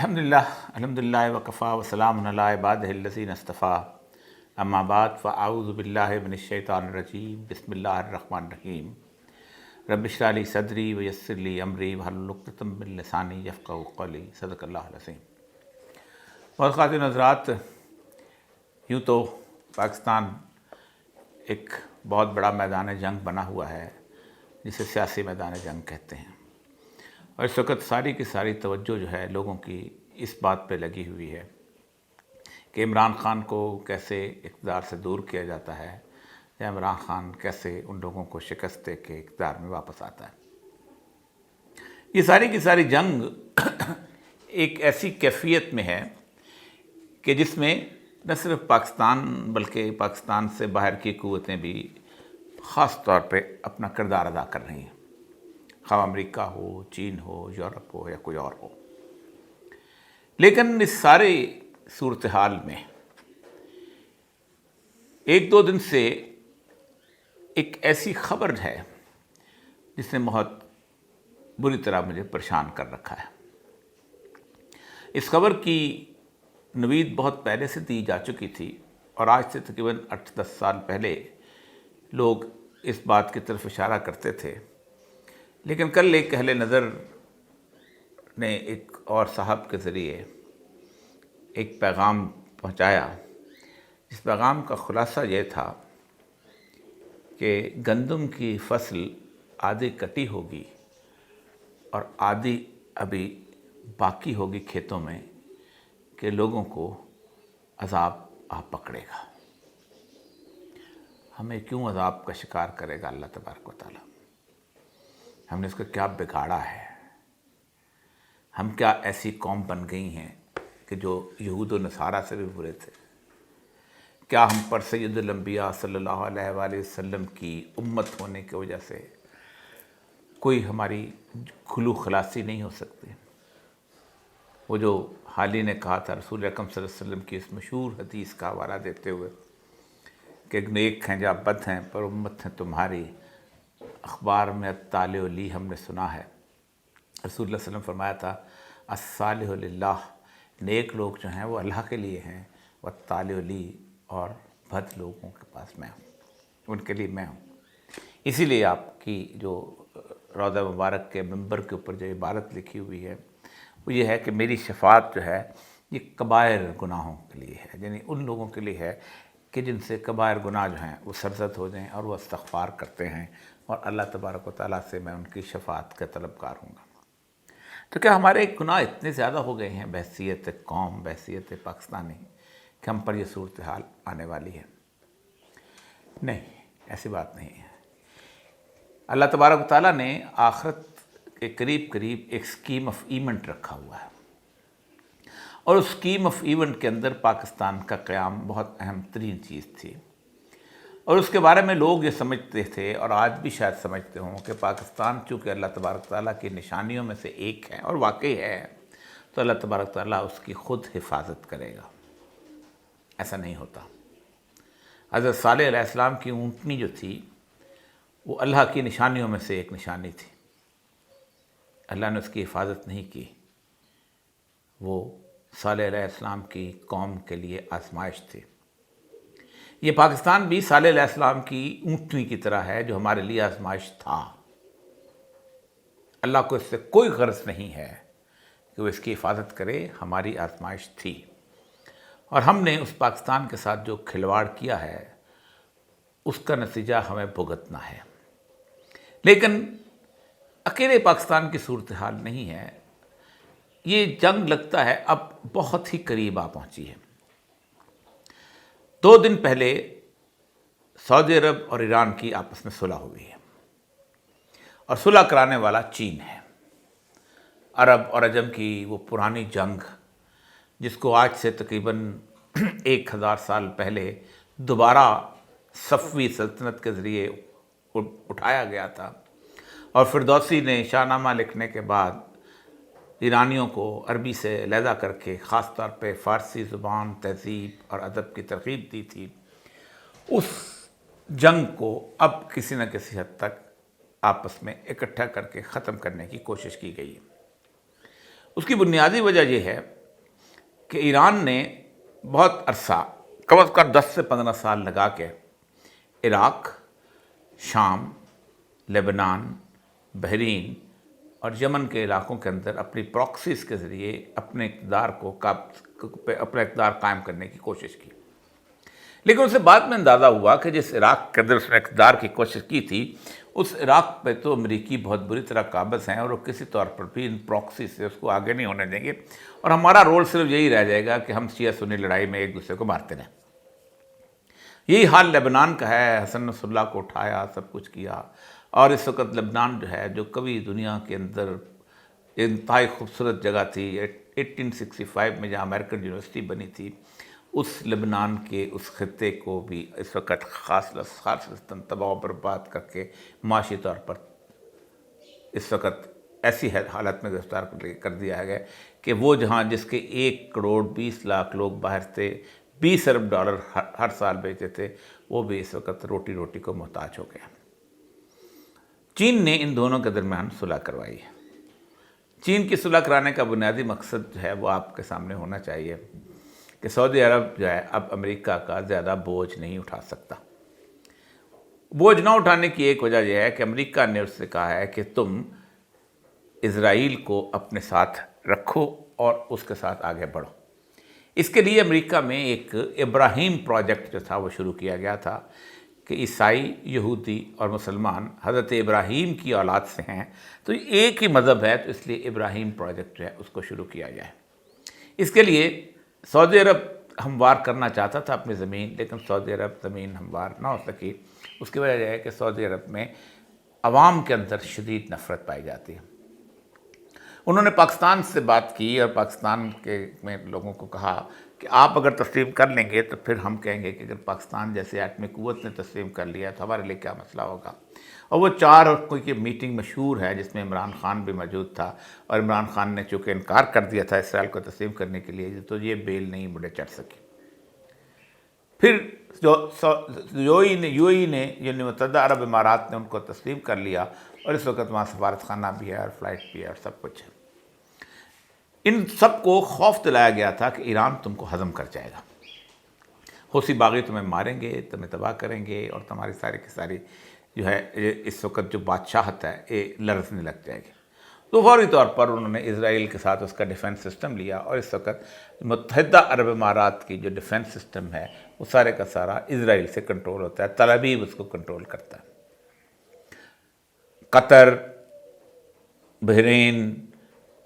الحمدللہ وکفا وسلام علی عبادہ الذین اصطفیٰ اما بعد فاعوذ باللہ من الشیطان الرجیم بسم اللہ الرحمن الرحیم رب اشرح لی صدری ویسر لی امری واحلل عقدۃ من لسانی یفقہوا قولی صدق اللہ العظیم۔ بہت خواتین حضرات، یوں تو پاکستان ایک بہت بڑا میدان جنگ بنا ہوا ہے جسے سیاسی میدان جنگ کہتے ہیں، اور اس وقت ساری کی ساری توجہ جو ہے لوگوں کی اس بات پہ لگی ہوئی ہے کہ عمران خان کو کیسے اقتدار سے دور کیا جاتا ہے یا عمران خان کیسے ان لوگوں کو شکست دے کے اقتدار میں واپس آتا ہے۔ یہ ساری کی ساری جنگ ایک ایسی کیفیت میں ہے کہ جس میں نہ صرف پاکستان بلکہ پاکستان سے باہر کی قوتیں بھی خاص طور پہ اپنا کردار ادا کر رہی ہیں، خواہ امریکہ ہو، چین ہو، یورپ ہو یا کوئی اور ہو۔ لیکن اس سارے صورتحال میں ایک دو دن سے ایک ایسی خبر ہے جس نے بہت بری طرح مجھے پریشان کر رکھا ہے۔ اس خبر کی نوید بہت پہلے سے دی جا چکی تھی اور آج سے تقریباً 8-10 سال پہلے لوگ اس بات کی طرف اشارہ کرتے تھے، لیکن کل ایک اہل نظر نے ایک اور صاحب کے ذریعے ایک پیغام پہنچایا، جس پیغام کا خلاصہ یہ تھا کہ گندم کی فصل آدھی کٹی ہوگی اور آدھی ابھی باقی ہوگی کھیتوں میں کہ لوگوں کو عذاب آ پکڑے گا۔ ہمیں کیوں عذاب کا شکار کرے گا اللہ تبارک و تعالیٰ؟ ہم نے اس کو کیا بگاڑا ہے؟ ہم کیا ایسی قوم بن گئی ہیں کہ جو یہود و نصارہ سے بھی برے تھے؟ کیا ہم پر سید الانبیاء صلی اللہ علیہ وآلہ وسلم کی امت ہونے کی وجہ سے کوئی ہماری خلو خلاصی نہیں ہو سکتی؟ وہ جو حالی نے کہا تھا رسول اکرم صلی اللہ علیہ وسلم کی اس مشہور حدیث کا حوالہ دیتے ہوئے کہ نیک ہیں یا بد ہیں پر امت ہیں تمہاری، اخبار میں الطالع لی ہم نے سنا ہے۔ رسول اللہ صلی اللہ علیہ وسلم فرمایا تھا الصالح للہ، نیک لوگ جو ہیں وہ اللہ کے لیے ہیں، والطالع لی، اور بد لوگوں کے پاس میں ہوں، ان کے لیے میں ہوں۔ اسی لیے آپ کی جو روضہ مبارک کے منبر کے اوپر جو عبارت لکھی ہوئی ہے وہ یہ ہے کہ میری شفاعت جو ہے یہ کبائر گناہوں کے لیے ہے، یعنی ان لوگوں کے لیے ہے کہ جن سے کبائر گناہ جو ہیں وہ سرزد ہو جائیں اور وہ استغفار کرتے ہیں، اور اللہ تبارک و تعالیٰ سے میں ان کی شفاعت کا طلبگار ہوں گا۔ تو کیا ہمارے گناہ اتنے زیادہ ہو گئے ہیں بحیثیت قوم، بحیثیت پاکستانی، کہ ہم پر یہ صورتحال آنے والی ہے؟ نہیں، ایسی بات نہیں ہے۔ اللہ تبارک و تعالیٰ نے آخرت کے قریب قریب ایک اسکیم آف ایونٹ رکھا ہوا ہے، اور اس اسکیم آف ایونٹ کے اندر پاکستان کا قیام بہت اہم ترین چیز تھی، اور اس کے بارے میں لوگ یہ سمجھتے تھے اور آج بھی شاید سمجھتے ہوں کہ پاکستان چونکہ اللہ تبارک تعالیٰ کی نشانیوں میں سے ایک ہے اور واقعی ہے، تو اللہ تبارک تعالیٰ اس کی خود حفاظت کرے گا۔ ایسا نہیں ہوتا۔ حضرت صالح علیہ السلام کی اونٹنی جو تھی وہ اللہ کی نشانیوں میں سے ایک نشانی تھی، اللہ نے اس کی حفاظت نہیں کی۔ وہ صالح علیہ السلام کی قوم کے لیے آزمائش تھی۔ یہ پاکستان بھی صالح علیہ السلام کی اونٹنی کی طرح ہے جو ہمارے لیے آزمائش تھا۔ اللہ کو اس سے کوئی غرض نہیں ہے کہ وہ اس کی حفاظت کرے، ہماری آزمائش تھی، اور ہم نے اس پاکستان کے ساتھ جو کھلواڑ کیا ہے اس کا نتیجہ ہمیں بھگتنا ہے۔ لیکن اکیلے پاکستان کی صورتحال نہیں ہے، یہ جنگ لگتا ہے اب بہت ہی قریب آ پہنچی ہے۔ 2 دن پہلے سعودی عرب اور ایران کی آپس میں صلح ہوئی ہے، اور صلح کرانے والا چین ہے۔ عرب اور عجم کی وہ پرانی جنگ جس کو آج سے تقریباً 1000 سال پہلے دوبارہ صفوی سلطنت کے ذریعے اٹھایا گیا تھا، اور فردوسی نے شاہ نامہ لکھنے کے بعد ایرانیوں کو عربی سے علیحدہ کر کے خاص طور پہ فارسی زبان، تہذیب اور ادب کی ترغیب دی تھی، اس جنگ کو اب کسی نہ کسی حد تک آپس میں اکٹھا کر کے ختم کرنے کی کوشش کی گئی ہے۔ اس کی بنیادی وجہ یہ ہے کہ ایران نے بہت عرصہ کم از کم 10 سے 15 سال لگا کے عراق، شام، لبنان، بحرین اور یمن کے علاقوں کے اندر اپنی پراکسیز کے ذریعے اپنے اقتدار قائم کرنے کی کوشش کی، لیکن اسے بعد میں اندازہ ہوا کہ جس عراق کے اندر اس نے اقتدار کی کوشش کی تھی اس عراق پہ تو امریکی بہت بری طرح قابض ہیں اور وہ کسی طور پر بھی ان پراکسی سے اس کو آگے نہیں ہونے دیں گے، اور ہمارا رول صرف یہی رہ جائے گا کہ ہم شیعہ سنی لڑائی میں ایک دوسرے کو مارتے رہیں۔ یہی حال لبنان کا ہے۔ حسن نصر اللہ کو اٹھایا، سب کچھ کیا، اور اس وقت لبنان جو ہے جو کبھی دنیا کے اندر انتہائی خوبصورت جگہ تھی، 1865 میں جہاں امریکن یونیورسٹی بنی تھی، اس لبنان کے اس خطے کو بھی اس وقت خاص تباہ و برباد کر کے معاشی طور پر اس وقت ایسی حالت میں گرفتار کر دیا گیا کہ وہ جہاں جس کے 1 کروڑ 20 لاکھ لوگ باہر تھے، 20 ارب ڈالر ہر سال بیچتے تھے، وہ بھی اس وقت روٹی کو محتاج ہو گیا۔ چین نے ان دونوں کے درمیان صلح کروائی ہے۔ چین کی صلح کرانے کا بنیادی مقصد جو ہے وہ آپ کے سامنے ہونا چاہیے کہ سعودی عرب جو ہے اب امریکہ کا زیادہ بوجھ نہیں اٹھا سکتا۔ بوجھ نہ اٹھانے کی ایک وجہ یہ ہے کہ امریکہ نے اس سے کہا ہے کہ تم اسرائیل کو اپنے ساتھ رکھو اور اس کے ساتھ آگے بڑھو۔ اس کے لیے امریکہ میں ایک ابراہیم پروجیکٹ جو تھا وہ شروع کیا گیا تھا کہ عیسائی، یہودی اور مسلمان حضرت ابراہیم کی اولاد سے ہیں، تو ایک ہی مذہب ہے، تو اس لیے ابراہیم پروجیکٹ جو ہے اس کو شروع کیا جائے۔ اس کے لیے سعودی عرب ہموار کرنا چاہتا تھا اپنی زمین، لیکن سعودی عرب زمین ہموار نہ ہو سکی۔ اس کی وجہ یہ ہے کہ سعودی عرب میں عوام کے اندر شدید نفرت پائی جاتی ہے۔ انہوں نے پاکستان سے بات کی اور پاکستان کے میں لوگوں کو کہا کہ آپ اگر تسلیم کر لیں گے تو پھر ہم کہیں گے کہ اگر پاکستان جیسے ایٹمی قوت نے تسلیم کر لیا تو ہمارے لیے کیا مسئلہ ہوگا۔ اور وہ 4 کوئی کی میٹنگ مشہور ہے جس میں عمران خان بھی موجود تھا، اور عمران خان نے چونکہ انکار کر دیا تھا اسرائیل کو تسلیم کرنے کے لیے، تو یہ بیل نہیں بڑے چڑھ سکی۔ پھر یو ای نے یعنی متحدہ عرب امارات نے ان کو تسلیم کر لیا، اور اس وقت وہاں سفارت خانہ بھی ہے اور فلائٹ بھی ہے اور سب کچھ ہے۔ ان سب کو خوف دلایا گیا تھا کہ ایران تم کو ہضم کر جائے گا، حوثی باغی تمہیں ماریں گے، تمہیں تباہ کریں گے، اور تمہاری ساری کی ساری جو ہے اس وقت جو بادشاہت ہے یہ لرزنے لگ جائے گی۔ تو فوری طور پر انہوں نے اسرائیل کے ساتھ اس کا ڈیفنس سسٹم لیا، اور اس وقت متحدہ عرب امارات کی جو ڈیفنس سسٹم ہے وہ سارے کا سارا اسرائیل سے کنٹرول ہوتا ہے، تل ابیب اس کو کنٹرول کرتا ہے۔ قطر، بحرین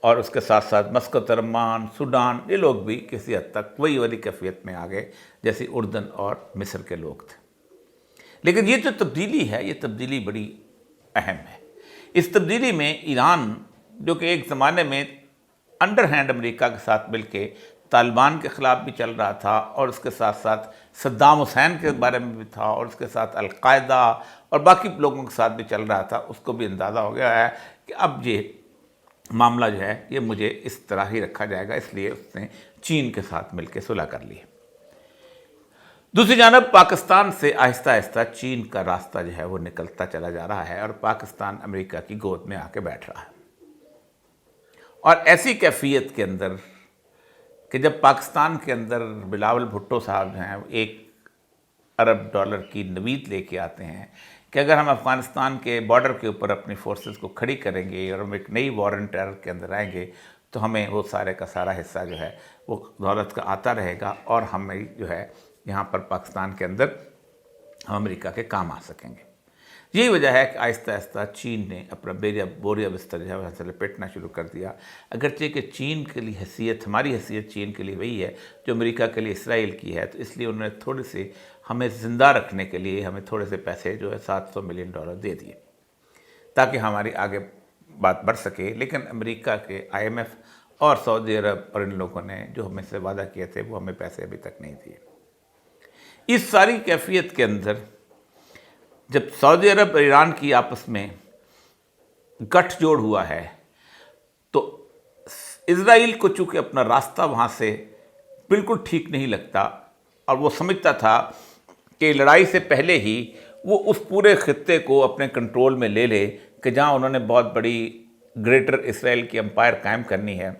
اور اس کے ساتھ ساتھ مسقط، عمان، سوڈان، یہ لوگ بھی کسی حد تک وہی والی کیفیت میں آ گئے جیسے اردن اور مصر کے لوگ تھے۔ لیکن یہ جو تبدیلی ہے یہ تبدیلی بڑی اہم ہے۔ اس تبدیلی میں ایران جو کہ ایک زمانے میں انڈر ہینڈ امریکہ کے ساتھ مل کے طالبان کے خلاف بھی چل رہا تھا، اور اس کے ساتھ ساتھ صدام حسین کے بارے میں بھی تھا، اور اس کے ساتھ القاعدہ اور باقی لوگوں کے ساتھ بھی چل رہا تھا، اس کو بھی اندازہ ہو گیا ہے کہ اب یہ معاملہ جو ہے یہ مجھے اس طرح ہی رکھا جائے گا، اس لیے اس نے چین کے ساتھ مل کے صلح کر لی۔ دوسری جانب پاکستان سے آہستہ آہستہ چین کا راستہ جو ہے وہ نکلتا چلا جا رہا ہے، اور پاکستان امریکہ کی گود میں آ کے بیٹھ رہا ہے۔ اور ایسی کیفیت کے اندر کہ جب پاکستان کے اندر بلاول بھٹو صاحب ہیں 1 ارب ڈالر کی نوید لے کے آتے ہیں کہ اگر ہم افغانستان کے بارڈر کے اوپر اپنی فورسز کو کھڑی کریں گے اور ہم ایک نئی وار اینڈ ٹیرر کے اندر آئیں گے تو ہمیں وہ سارے کا سارا حصہ جو ہے وہ دولت کا آتا رہے گا، اور ہمیں جو ہے یہاں پر پاکستان کے اندر ہم امریکہ کے کام آ سکیں گے۔ یہی وجہ ہے کہ آہستہ آہستہ چین نے اپنا بوریا بستر جو ہے وہاں سے لپیٹنا شروع کر دیا، اگرچہ کہ چین کے لیے حیثیت، ہماری حیثیت چین کے لیے وہی ہے جو امریکہ کے لیے اسرائیل کی ہے، تو اس لیے انہوں نے تھوڑے سے ہمیں زندہ رکھنے کے لیے ہمیں تھوڑے سے پیسے جو ہے $700 ملین دے دیے تاکہ ہماری آگے بات بڑھ سکے۔ لیکن امریکہ کے IMF اور سعودی عرب اور ان لوگوں نے جو ہمیں سے وعدہ کیے تھے وہ ہمیں پیسے ابھی تک نہیں دیے۔ اس ساری کیفیت کے اندر جب سعودی عرب اور ایران کی آپس میں گٹھ جوڑ ہوا ہے تو اسرائیل کو چونکہ اپنا راستہ وہاں سے بالکل ٹھیک نہیں لگتا، اور وہ سمجھتا تھا کہ لڑائی سے پہلے ہی وہ اس پورے خطے کو اپنے کنٹرول میں لے لے کہ جہاں انہوں نے بہت بڑی گریٹر اسرائیل کی امپائر قائم کرنی ہے،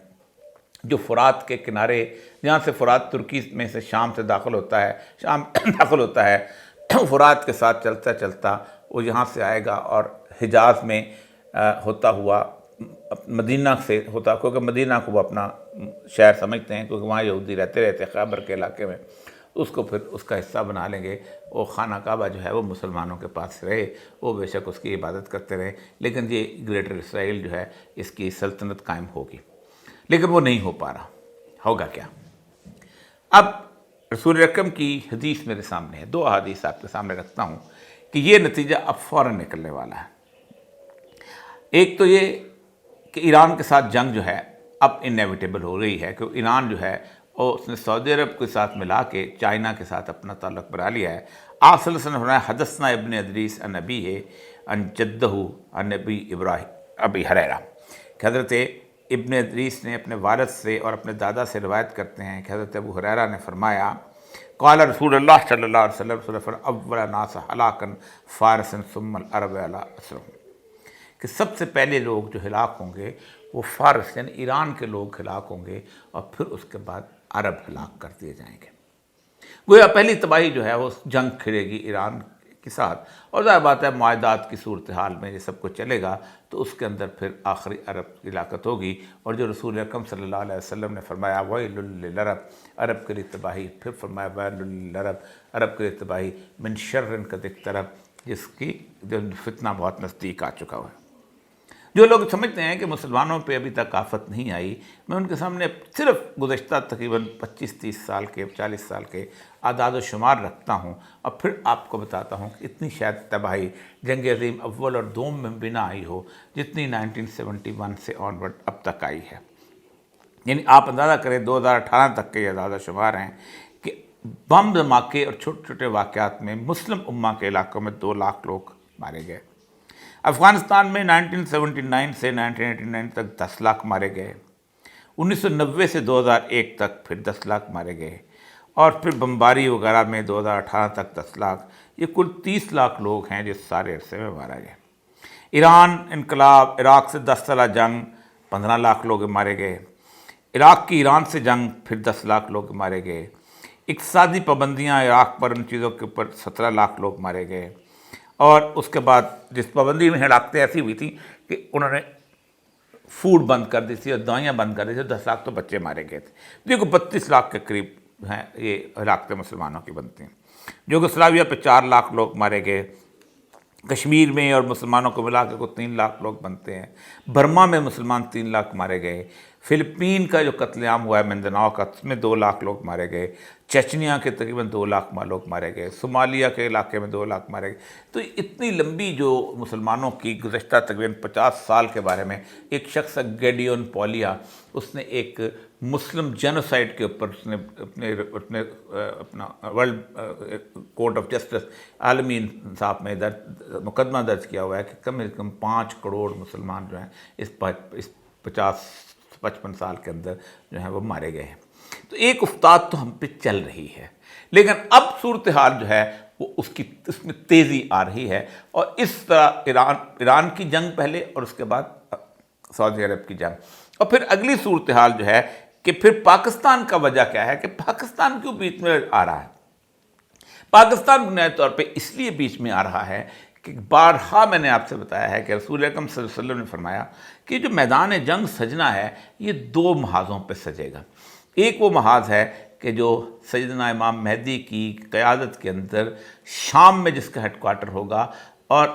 جو فرات کے کنارے، جہاں سے فرات ترکی میں سے شام سے داخل ہوتا ہے، شام داخل ہوتا ہے، فرات کے ساتھ چلتا چلتا وہ یہاں سے آئے گا اور حجاز میں ہوتا ہوا مدینہ سے ہوتا، کیونکہ مدینہ کو وہ اپنا شہر سمجھتے ہیں، کیونکہ وہاں یہودی رہتے رہتے خیبر کے علاقے میں، اس کو پھر اس کا حصہ بنا لیں گے۔ وہ خانہ کعبہ جو ہے وہ مسلمانوں کے پاس رہے، وہ بے شک اس کی عبادت کرتے رہے، لیکن یہ گریٹر اسرائیل جو ہے اس کی سلطنت قائم ہوگی، لیکن وہ نہیں ہو پا رہا۔ ہوگا کیا؟ اب رسول اکرم کی حدیث میرے سامنے ہے، 2 احادیث آپ کے سامنے رکھتا ہوں کہ یہ نتیجہ اب فوراً نکلنے والا ہے۔ ایک تو یہ کہ ایران کے ساتھ جنگ جو ہے اب انیویٹیبل ہو رہی ہے، کہ ایران جو ہے اور اس نے سعودی عرب کے ساتھ ملا کے چائنا کے ساتھ اپنا تعلق بنا لیا ہے۔ آپ صلی اللہ علیہ وسلم نے فرمایا حدثنا ابن ادریس عن ابیہ عن جدہ عن ابی ہریرہ، کہ حضرت ابن ادریس نے اپنے والد سے اور اپنے دادا سے روایت کرتے ہیں کہ حضرت ابو ہریرہ نے فرمایا قال رسول اللہ صلی اللہ علیہ وسلم رسول اللہ اول ناس ہلاکا فارس ثم العرب علی اسرہم، کہ سب سے پہلے لوگ جو ہلاک ہوں گے وہ فارس یعنی ایران کے لوگ ہلاک ہوں گے، اور پھر اس کے بعد عرب ہلاک کر دیے جائیں گے۔ گویا پہلی تباہی جو ہے وہ جنگ کھڑے گی ایران کے ساتھ، اور ظاہر بات ہے معاہدات کی صورتحال میں یہ سب کچھ چلے گا تو اس کے اندر پھر آخری عرب کی ہلاکت ہوگی، اور جو رسول اکرم صلی اللہ علیہ وسلم نے فرمایا ویل للعرب، عرب کے لیے تباہی، پھر فرمایا ویل للعرب، عرب کے لیے تباہی من شر قد اقترب، جس کی جو فتنہ بہت نزدیک آ چکا ہوا ہے۔ جو لوگ سمجھتے ہیں کہ مسلمانوں پہ ابھی تک آفت نہیں آئی، میں ان کے سامنے صرف گزشتہ تقریباً 25-30 سال کے 40 سال کے اعداد و شمار رکھتا ہوں، اور پھر آپ کو بتاتا ہوں کہ اتنی شاید تباہی جنگ عظیم اول اور دوم میں بھی نہ آئی ہو جتنی 1971 سے آنورڈ اب تک آئی ہے۔ یعنی آپ اندازہ کریں 2018 تک کے یہ اعداد و شمار ہیں کہ بم دھماکے اور چھوٹے چھوٹے واقعات میں مسلم امہ کے علاقوں میں 2 لاکھ لوگ مارے گئے۔ افغانستان میں 1979 سے 1989 تک 10 لاکھ مارے گئے، 1990 سے 2001 تک پھر 10 لاکھ مارے گئے، اور پھر بمباری وغیرہ میں 2018 تک 10 لاکھ، یہ کل 30 لاکھ لوگ ہیں جو سارے عرصے میں مارا گئے۔ ایران انقلاب، عراق سے 10 سالہ جنگ 15 لاکھ لوگ مارے گئے، عراق کی ایران سے جنگ پھر 10 لاکھ لوگ مارے گئے، اقتصادی پابندیاں عراق پر ان چیزوں کے اوپر 17 لاکھ لوگ مارے گئے، اور اس کے بعد جس پابندی میں ہلاکتیں ایسی ہوئی تھیں کہ انہوں نے فوڈ بند کر دی تھی اور دوائیاں بند کر دی تھی، 10 لاکھ تو بچے مارے گئے تھے۔ دیکھو 32 لاکھ کے قریب ہیں یہ ہلاکتیں مسلمانوں کی بنتی ہیں۔ یوگوسلاویہ پہ 4 لاکھ لوگ مارے گئے، کشمیر میں اور مسلمانوں کو ملا کے 3 لاکھ لوگ بنتے ہیں، برما میں مسلمان 3 لاکھ مارے گئے، فلپین کا جو قتل عام ہوا ہے مندناؤ کا، اس میں 2 لاکھ لوگ مارے گئے، چچنیا کے تقریباً 2 لاکھ لوگ مارے گئے، صومالیہ کے علاقے میں 2 لاکھ مارے گئے۔ تو اتنی لمبی جو مسلمانوں کی گزشتہ تقریباً 50 سال کے بارے میں ایک شخص گیڈیون پولیا، اس نے ایک مسلم جینوسائڈ کے اوپر اس نے اپنا ورلڈ کورٹ آف جسٹس عالمی انصاف میں مقدمہ درج کیا ہوا ہے کہ کم از کم 5 کروڑ مسلمان جو ہیں اس 50-55 سال کے اندر جو ہیں وہ مارے گئے ہیں۔ تو ایک افتاد تو ہم پہ چل رہی ہے، لیکن اب صورتحال جو ہے وہ اس میں تیزی آ رہی ہے، اور اس طرح ایران کی جنگ پہلے اور اس کے بعد سعودی عرب کی جنگ، اور پھر اگلی صورتحال جو ہے کہ پھر پاکستان کا وجہ کیا ہے، کہ پاکستان کیوں بیچ میں آ رہا ہے۔ پاکستان بنیادی طور پہ اس لیے بیچ میں آ رہا ہے کہ بارہا میں نے آپ سے بتایا ہے کہ رسول اکرم صلی اللہ علیہ وسلم نے فرمایا کہ جو میدان جنگ سجنا ہے یہ 2 محاذوں پہ سجے گا۔ ایک وہ محاذ ہے کہ جو سیدنا امام مہدی کی قیادت کے اندر شام میں جس کا ہیڈ کوارٹر ہوگا، اور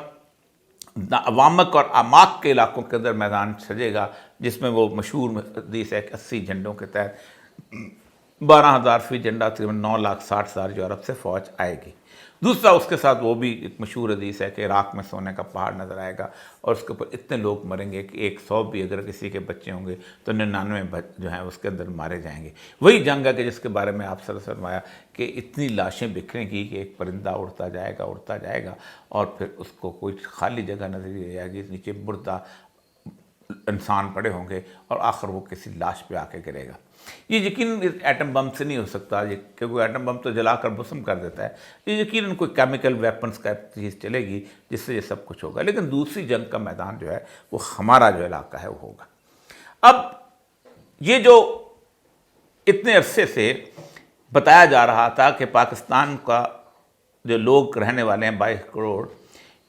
عوامق اور اعماق کے علاقوں کے اندر میدان سجے گا، جس میں وہ مشہور حدیث ہے کہ 80 جھنڈوں کے تحت 12,000 فی جھنڈا تقریباً 9,60,000 جو عرب سے فوج آئے گی۔ دوسرا اس کے ساتھ وہ بھی ایک مشہور حدیث ہے کہ عراق میں سونے کا پہاڑ نظر آئے گا، اور اس کے اوپر اتنے لوگ مریں گے کہ 100 بھی اگر کسی کے بچے ہوں گے تو 99 جو ہیں اس کے اندر مارے جائیں گے۔ وہی جنگ ہے کہ جس کے بارے میں آپ صلی اللہ علیہ وسلم فرمایا کہ اتنی لاشیں بکھریں گی کہ ایک پرندہ اڑتا جائے گا اور پھر اس کو کوئی خالی جگہ نظر نہیں جائے گی، نیچے مردہ انسان پڑے ہوں گے، اور آخر وہ کسی لاش پہ آ کے گرے گا۔ یہ یقیناً ایٹم بم سے نہیں ہو سکتا، کیونکہ ایٹم بم تو جلا کر مسم کر دیتا ہے، یہ یقیناً کوئی کیمیکل ویپنز کا چیز چلے گی جس سے یہ سب کچھ ہوگا، لیکن دوسری جنگ کا میدان جو ہے وہ ہمارا جو علاقہ ہے وہ ہوگا۔ اب یہ جو اتنے عرصے سے بتایا جا رہا تھا کہ پاکستان کا جو لوگ رہنے والے ہیں 22 کروڑ،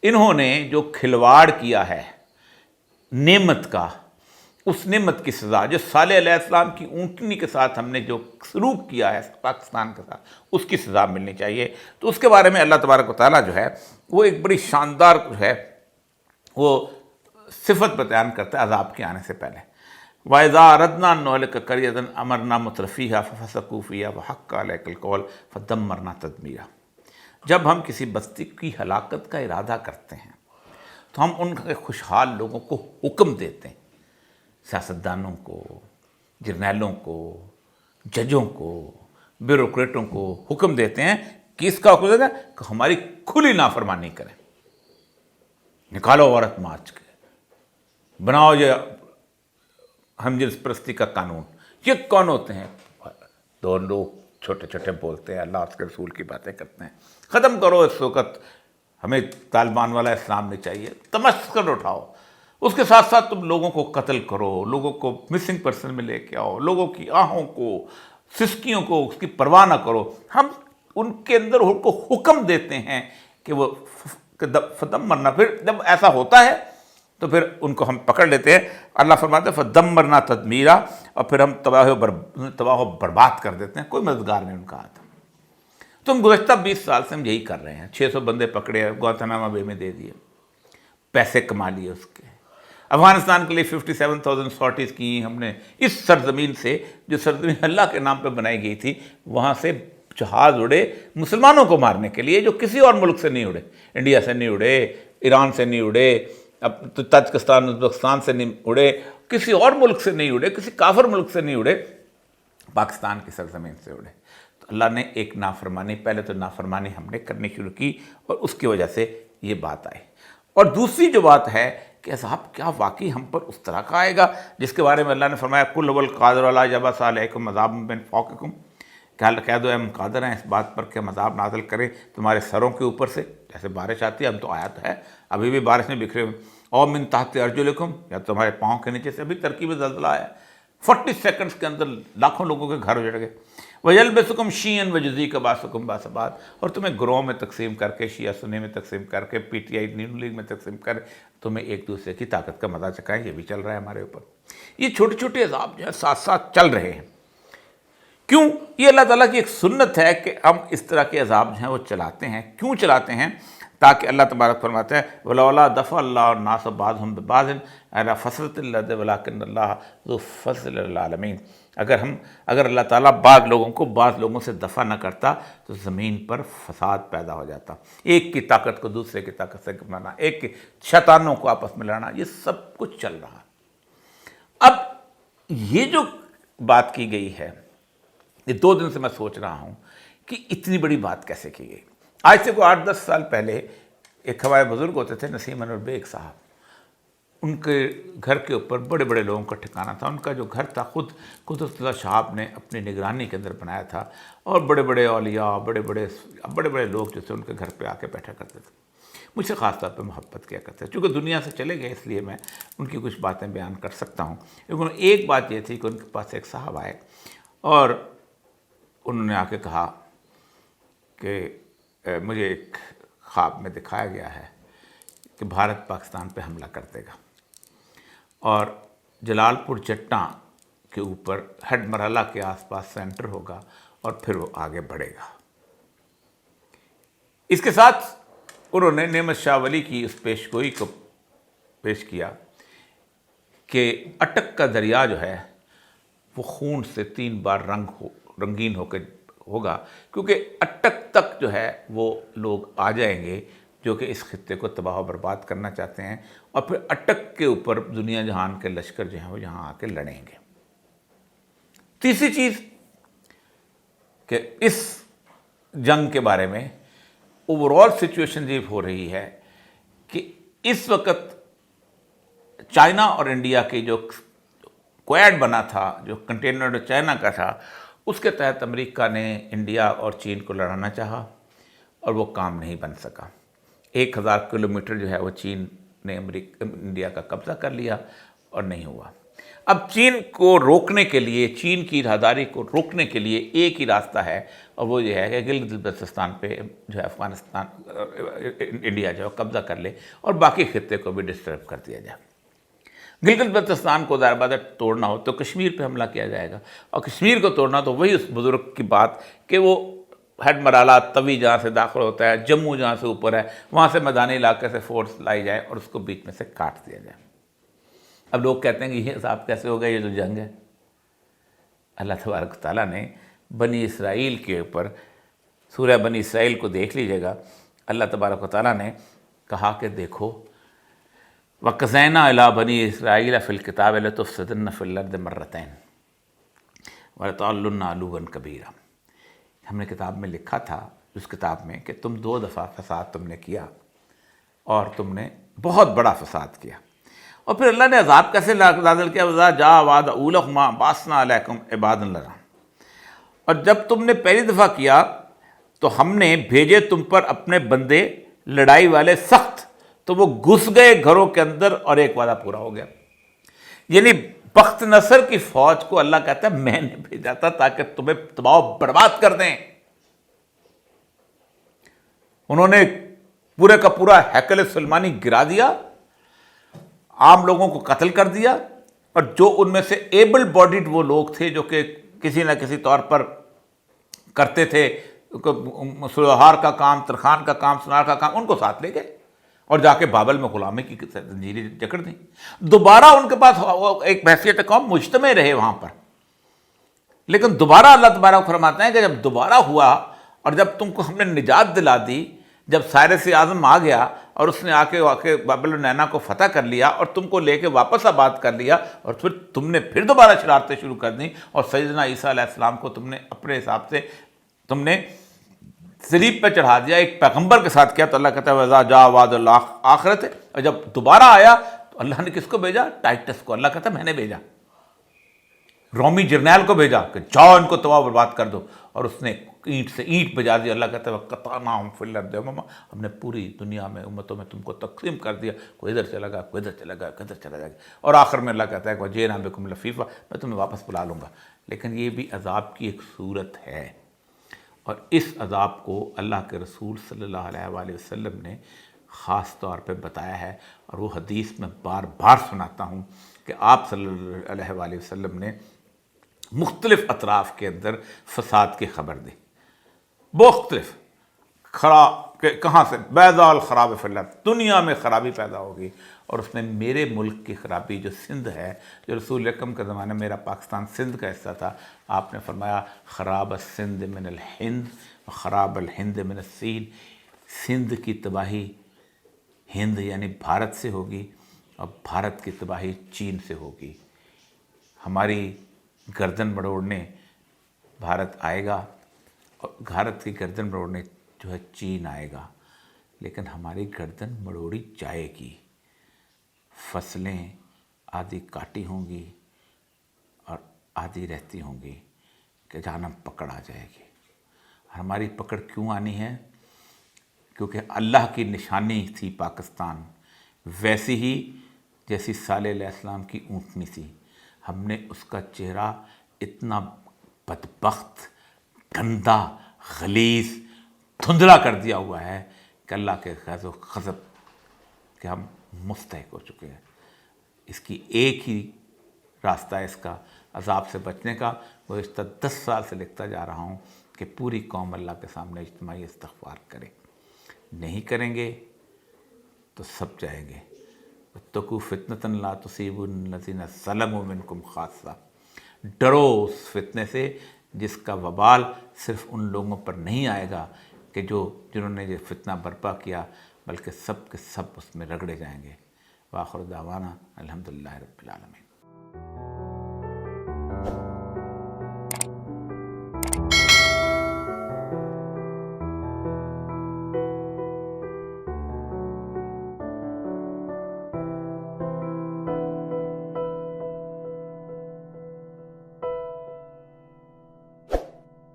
انہوں نے جو کھلواڑ کیا ہے نعمت کا، اس نعمت کی سزا جو صالح علیہ السلام کی اونٹنی کے ساتھ ہم نے جو سلوک کیا ہے پاکستان کے ساتھ، اس کی سزا ملنی چاہیے۔ تو اس کے بارے میں اللہ تبارک و تعالیٰ جو ہے وہ ایک بڑی شاندار جو ہے وہ صفت بیان کرتا ہے عذاب کے آنے سے پہلے۔ وَإِذَا أَرَدْنَا أَن نُهْلِكَ قَرْيَةً أَمَرْنَا مُتْرَفِيهَا فَفَسَقُوا فِيهَا وَحَقَّ عَلَيْهَا الْقَوْلُ فَدَمَّرْنَا تَدْمِيرًا۔ جب ہم کسی بستی کی ہلاکت کا ارادہ کرتے ہیں تو ہم ان کے خوشحال لوگوں کو حکم دیتے ہیں، سیاستدانوں کو، جرنیلوں کو، ججوں کو، بیوروکریٹوں کو حکم دیتے ہیں کہ اس کا حکم دیتے ہیں کہ ہماری کھلی نافرمانی کریں، نکالو عورت مارچ کے، بناؤ یہ ہم جنس پرستی کا قانون۔ یہ کون ہوتے ہیں؟ دو لوگ چھوٹے چھوٹے بولتے ہیں، اللہ اس کے رسول کی باتیں کرتے ہیں۔ ختم کرو اس وقت، ہمیں طالبان والا اسلام نہیں چاہیے، تمسکن اٹھاؤ، اس کے ساتھ ساتھ تم لوگوں کو قتل کرو، لوگوں کو مسنگ پرسن میں لے کے آؤ، لوگوں کی آہوں کو، سسکیوں کو اس کی پرواہ نہ کرو۔ ہم ان کے اندر ان کو حکم دیتے ہیں کہ وہ فدمرنا، پھر جب ایسا ہوتا ہے تو پھر ان کو ہم پکڑ لیتے ہیں۔ اللہ فرماتے ہیں فدمرنا تدمیرا، اور پھر ہم تباہ و برباد کر دیتے ہیں، کوئی مددگار نہیں ان کا آتا۔ تم گزشتہ 20 سال سے ہم یہی کر رہے ہیں، 600 بندے پکڑے، گوانتانامو بے میں دے دیے، پیسے کما لیے اس کے۔ افغانستان کے لیے 57,000 سارٹیز کی ہم نے اس سرزمین سے، جو سرزمین اللہ کے نام پہ بنائی گئی تھی، وہاں سے جہاز اڑے مسلمانوں کو مارنے کے لیے، جو کسی اور ملک سے نہیں اڑے، انڈیا سے نہیں اڑے، ایران سے نہیں اڑے، اب تاجکستان ازبکستان سے نہیں اڑے، کسی اور ملک سے نہیں اڑے، کسی کافر ملک سے نہیں اڑے، پاکستان کی سرزمین سے اڑے۔ تو اللہ نے ایک نافرمانی، پہلے تو نافرمانی ہم نے کرنی شروع کی اور اس کی وجہ سے یہ بات آئی۔ اور دوسری جو بات ہے کہ عذاب کیا واقعی ہم پر اس طرح کا آئے گا جس کے بارے میں اللہ نے فرمایا کل هو القادر علی یبعث علیکم عذابا من فوقکم، کہ اللہ کہہ دو ہم قادر ہیں اس بات پر کہ ہم عذاب نازل کریں تمہارے سروں کے اوپر سے، جیسے بارش آتی ہے، ہم تو آیا تو ہے، ابھی بھی بارش میں بکھرے ہوئے، اور من تحت ارجلکم، یا تمہارے پاؤں کے نیچے سے، ابھی ترکیب زلزلہ آیا، 40 سیکنڈز کے اندر لاکھوں لوگوں کے گھر اجڑ گئے۔ وَيَلْبِسُكُمْ شِيَعًا وَيُذِيقَ بَأْسَكُمْ بَأْسَ بَعْضٍ، اور تمہیں گروہوں میں تقسیم کر کے، شیعہ سنی میں تقسیم کر کے، P T I known league میں تقسیم کر تمہیں ایک دوسرے کی طاقت کا مزہ چکھائیں۔ یہ بھی چل رہا ہے ہمارے اوپر۔ یہ چھوٹے چھوٹے عذاب جو ہے ساتھ ساتھ چل رہے ہیں۔ کیوں؟ یہ اللہ تعالیٰ کی ایک سنت ہے کہ ہم اس طرح کے عذاب جو ہیں وہ چلاتے ہیں۔ کیوں چلاتے ہیں؟ تاکہ اللہ تبارک فرماتے ہیں وَلَوْلَا دَفَعَ اللَّهُ النَّاسَ بَعْضَهُم بِبَعْضٍ لَفَسَدَتِ الْأَرْضُ وَلَٰكِنَّ اللَّهَ ذُو فَضْلٍ عَلَى الْعَالَمِينَ۔ اگر اللہ تعالیٰ بعض لوگوں کو بعض لوگوں سے دفع نہ کرتا تو زمین پر فساد پیدا ہو جاتا، ایک کی طاقت کو دوسرے کی طاقت سے گھمانا، ایک کی شیطانوں کو آپس میں لڑنا، یہ سب کچھ چل رہا۔ اب یہ جو بات کی گئی ہے، یہ 2 دن سے میں سوچ رہا ہوں کہ اتنی بڑی بات کیسے کی گئی۔ آج سے کوئی 8-10 سال پہلے ایک ہمارے بزرگ ہوتے تھے نسیم انور بیگ صاحب، ان کے گھر کے اوپر بڑے بڑے لوگوں کا ٹھکانہ تھا۔ ان کا جو گھر تھا خود قدرت اللہ شہاب نے اپنی نگرانی کے اندر بنایا تھا، اور بڑے بڑے اولیاء، بڑے بڑے لوگ جو تھے ان کے گھر پہ آ کے بیٹھا کرتے تھے، مجھ سے خاص طور پہ محبت کیا کرتے تھے۔ چونکہ دنیا سے چلے گئے اس لیے میں ان کی کچھ باتیں بیان کر سکتا ہوں۔ لیکن ایک بات یہ تھی کہ ان کے پاس ایک صاحب آئے اور انہوں نے آ کے کہا کہ مجھے ایک خواب میں دکھایا گیا ہے کہ بھارت پاکستان پہ حملہ کر دے گا، اور جلال پور جٹاں کے اوپر ہیڈ مرحلہ کے آس پاس سینٹر ہوگا، اور پھر وہ آگے بڑھے گا۔ اس کے ساتھ انہوں نے نعمت شاہ ولی کی اس پیشگوئی کو پیش کیا کہ اٹک کا دریا جو ہے وہ خون سے 3 بار رنگین ہو کے ہوگا، کیونکہ اٹک تک جو ہے وہ لوگ آ جائیں گے جو کہ اس خطے کو تباہ و برباد کرنا چاہتے ہیں، اور پھر اٹک کے اوپر دنیا جہان کے لشکر جو ہیں وہ یہاں آ کے لڑیں گے۔ تیسری چیز کہ اس جنگ کے بارے میں اوورآل سچویشن یہ ہو رہی ہے کہ اس وقت چائنا اور انڈیا کی جو کویڈ بنا تھا، جو کنٹینر چائنا کا تھا، اس کے تحت امریکہ نے انڈیا اور چین کو لڑانا چاہا اور وہ کام نہیں بن سکا۔ 1000 کلومیٹر جو ہے وہ چین نے انڈیا کا قبضہ کر لیا اور نہیں ہوا۔ اب چین کو روکنے کے لیے، چین کی راہداری کو روکنے کے لیے ایک ہی راستہ ہے، اور وہ یہ ہے کہ گلگت بلتستان پہ جو ہے افغانستان انڈیا جو ہے قبضہ کر لے اور باقی خطے کو بھی ڈسٹرب کر دیا جائے۔ گلگت بلتستان کو ظاہر بات ہے توڑنا ہو تو کشمیر پہ حملہ کیا جائے گا، اور کشمیر کو توڑنا تو وہی اس بزرگ کی بات کہ وہ ہیڈ مرالہ توی جہاں سے داخل ہوتا ہے، جموں جہاں سے اوپر ہے، وہاں سے میدانی علاقے سے فورس لائی جائے اور اس کو بیچ میں سے کاٹ دیا جائے۔ اب لوگ کہتے ہیں کہ یہ حساب کیسے ہوگا، یہ جو جنگ ہے۔ اللہ تبارک و تعالیٰ نے بنی اسرائیل کے اوپر، سورہ بنی اسرائیل کو دیکھ لیجیے گا، اللہ تبارک و تعالیٰ نے کہا کہ دیکھو وَقَضَيْنَا إِلَىٰ بَنِي إِسْرَائِيلَ فِي الْكِتَابِ لَتُفْسِدُنَّ فِي الْأَرْضِ مَرَّتَيْنِ وَلَتَعْلُنَّ عُلُوًّا كَبِيرًا۔ ہم نے کتاب میں لکھا تھا، اس کتاب میں، کہ تم 2 دفعہ فساد تم نے کیا اور تم نے بہت بڑا فساد کیا۔ اور پھر اللہ نے عذاب کیسے نازل کیا؟ وَإِذَا جَاءَ وَعْدُ أُولَٰئِكَ بَعَثْنَا عَلَيْكُمْ عِبَادًا لَنَا۔ اور جب تم نے پہلی دفعہ کیا تو ہم نے بھیجے تم پر اپنے بندے لڑائی والے سخت، تو وہ گھس گئے گھروں کے اندر اور ایک وعدہ پورا ہو گیا۔ یعنی بخت نصر کی فوج کو اللہ کہتا ہے میں نے بھیجا تھا تاکہ تمہیں تباہ و برباد کر دیں۔ انہوں نے پورے کا پورا ہیکل سلیمانی گرا دیا، عام لوگوں کو قتل کر دیا، اور جو ان میں سے ایبل باڈیڈ وہ لوگ تھے جو کہ کسی نہ کسی طور پر کرتے تھے، سلوہار کا کام، ترخان کا کام، سنار کا کام، ان کو ساتھ لے گئے اور جا کے بابل میں غلامی کی زنجیریں جکڑ دیں۔ دوبارہ ان کے پاس ایک بحیثیت قوم مجتمع رہے وہاں پر، لیکن دوبارہ اللہ تبارک فرماتے ہیں کہ جب دوبارہ ہوا اور جب تم کو ہم نے نجات دلا دی، جب سائرس اعظم آ گیا اور اس نے آ کے بابل النینا کو فتح کر لیا اور تم کو لے کے واپس آباد کر لیا، اور پھر تم نے پھر دوبارہ شرارتیں شروع کر دیں اور سیدنا عیسیٰ علیہ السلام کو تم نے اپنے حساب سے تم نے صلیب پہ چڑھا دیا، ایک پیغمبر کے ساتھ کیا، تو اللہ کہتا ہے وَإِذَا جَاءَ وَعْدُ الْآخِرَةِ۔ اور جب دوبارہ آیا تو اللہ نے کس کو بھیجا؟ ٹائٹس کو۔ اللہ کہتا ہے میں نے بھیجا، رومی جرنیل کو بھیجا کہ جاؤ ان کو تباہ برباد کر دو، اور اس نے اینٹ سے اینٹ بجا دی۔ اللہ کہتا ہے وَقَطَعْنَاهُمْ فِي الْأَرْضِ أُمَمًا، ہم نے پوری دنیا میں امتوں میں تم کو تقسیم کر دیا، کوئی ادھر چلا گیا، کوئی ادھر چلا گیا، کوئی ادھر چلا جائے گا، اور آخر میں اللہ کہتا ہے وَجِئْنَا بِكُمْ لَفِيفًا، میں تمہیں واپس بلا لوں گا۔ لیکن یہ بھی عذاب کی ایک صورت ہے، اور اس عذاب کو اللہ کے رسول صلی اللہ علیہ وآلہ وسلم نے خاص طور پہ بتایا ہے، اور وہ حدیث میں بار بار سناتا ہوں کہ آپ صلی اللہ علیہ وآلہ وسلم نے مختلف اطراف کے اندر فساد کی خبر دی، مختلف کہاں سے بیضاء الخراب فی الارض، دنیا میں خرابی پیدا ہوگی، اور اس نے میرے ملک کی خرابی جو سندھ ہے، جو رسول اکرم کے زمانے میں میرا پاکستان سندھ کا حصہ تھا، آپ نے فرمایا خراب السندھ من الہند خراب الہند من السین، سندھ کی تباہی ہند یعنی بھارت سے ہوگی، اور بھارت کی تباہی چین سے ہوگی۔ ہماری گردن مڑوڑنے بھارت آئے گا، اور بھارت کی گردن مڑوڑنے جو ہے چین آئے گا، لیکن ہماری گردن مڑوڑی جائے گی۔ فصلیں آدھی کاٹی ہوں گی اور آدھی رہتی ہوں گی کہ جہنم پکڑ آ جائے گی۔ ہماری پکڑ کیوں آنی ہے؟ کیونکہ اللہ کی نشانی تھی پاکستان، ویسی ہی جیسی صالح علیہ السلام کی اونٹنی تھی۔ ہم نے اس کا چہرہ اتنا بدبخت، گندا، غلیظ، دھندلا کر دیا ہوا ہے کہ اللہ کے غیظ و غضب کہ ہم مستحق ہو چکے ہیں۔ اس کی ایک ہی راستہ ہے اس کا عذاب سے بچنے کا، وہ رشتہ 10 سال سے لکھتا جا رہا ہوں کہ پوری قوم اللہ کے سامنے اجتماعی استغفار کرے۔ نہیں کریں گے تو سب جائیں گے۔ واتقوا فتنة لا تصيبن الذين ظلموا منكم خاصة، ڈرو اس فتنے سے جس کا وبال صرف ان لوگوں پر نہیں آئے گا کہ جنہوں نے یہ فتنہ برپا کیا، بلکہ سب کے سب اس میں رگڑے جائیں گے۔ وآخر دعوانا الحمدللہ رب العالمین۔